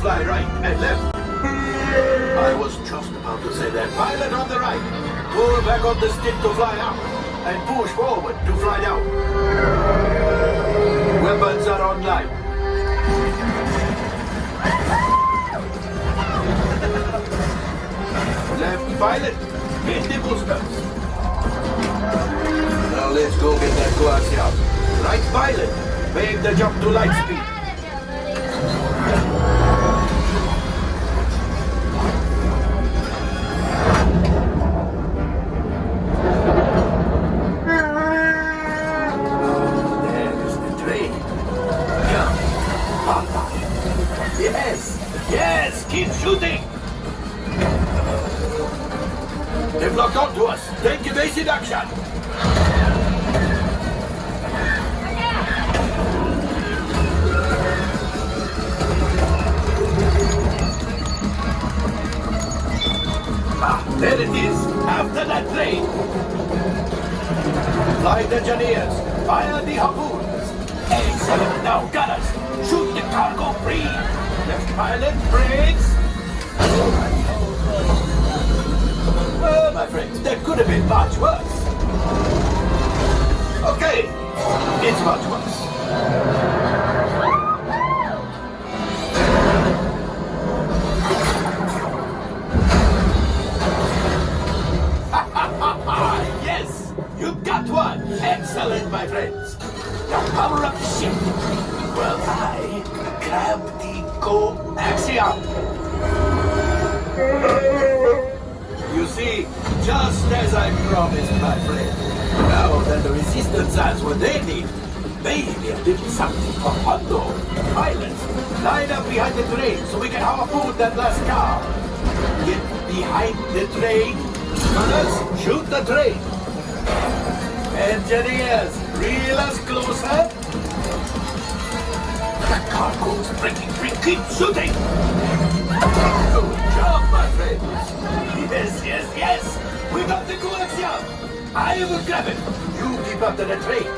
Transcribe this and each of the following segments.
fly right and left. I was just about to say that. Pilot on the right. Pull back on the stick to fly up. And push forward to fly down. Weapons are online. Left pilot, hit the boosters. Now let's go get that coaxium. Right pilot, make the jump to light speed. There's the train. Jump. Yes, yes, keep shooting. They've locked onto us. Take evasive action. Ah, there it is. After that train. Flight engineers, fire the harpoons. Excellent. Now, gunners, shoot the cargo free. Left pilot, brakes. Well, my friends, that could have been much worse. Okay, it's much worse. Yes, you got one. Excellent, my friends. Now power up the ship. Well, I grab the coaxium. You see, just as I promised, my friend. Now that the resistance has what they need, maybe a little something for Hondo. Pilots, line up behind the train so we can harpoon that last car. Get behind the train. Gunners, shoot the train. Engineers, reel us closer. The cargo's breaking free. Keep shooting. Good job, my friends. Yes, yes, yes. We got the coaxium. I will grab it. You keep up to the train.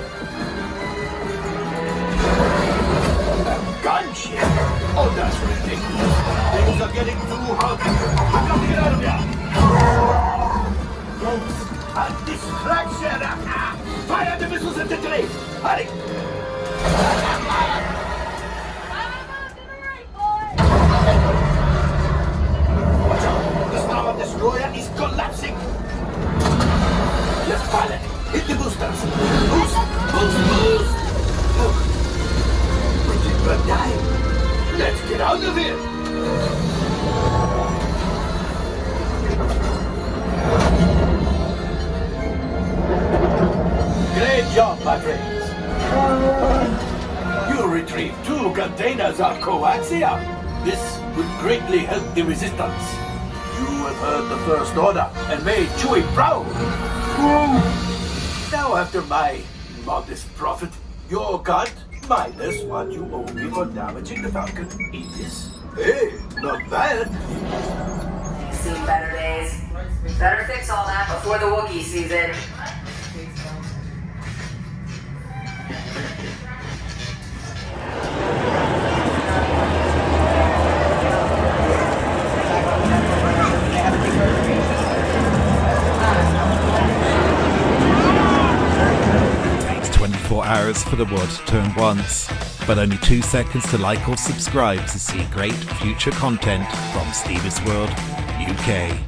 Gunship. Oh, that's ridiculous. Things are getting too hot. I've got to get out of here. Yes, a distraction. Fire the missiles at the train. Hurry. Watch out. The Star Destroyer is collapsing. Left pilot, hit the boosters. Boost, boost, boost. Look, we did not die. Let's get out of here. Great job, my friends. You retrieved 2 containers of coaxium. This will greatly help the resistance. You have heard the First Order and made Chewie proud. Now, after my modest profit, your cut minus what you owe me for damaging the Falcon is, hey, not bad. Seen better days. Better fix all that before the Wookiee season. 24 hours for the world to turn once, but only 2 seconds to like or subscribe to see great future content from Steve's World UK.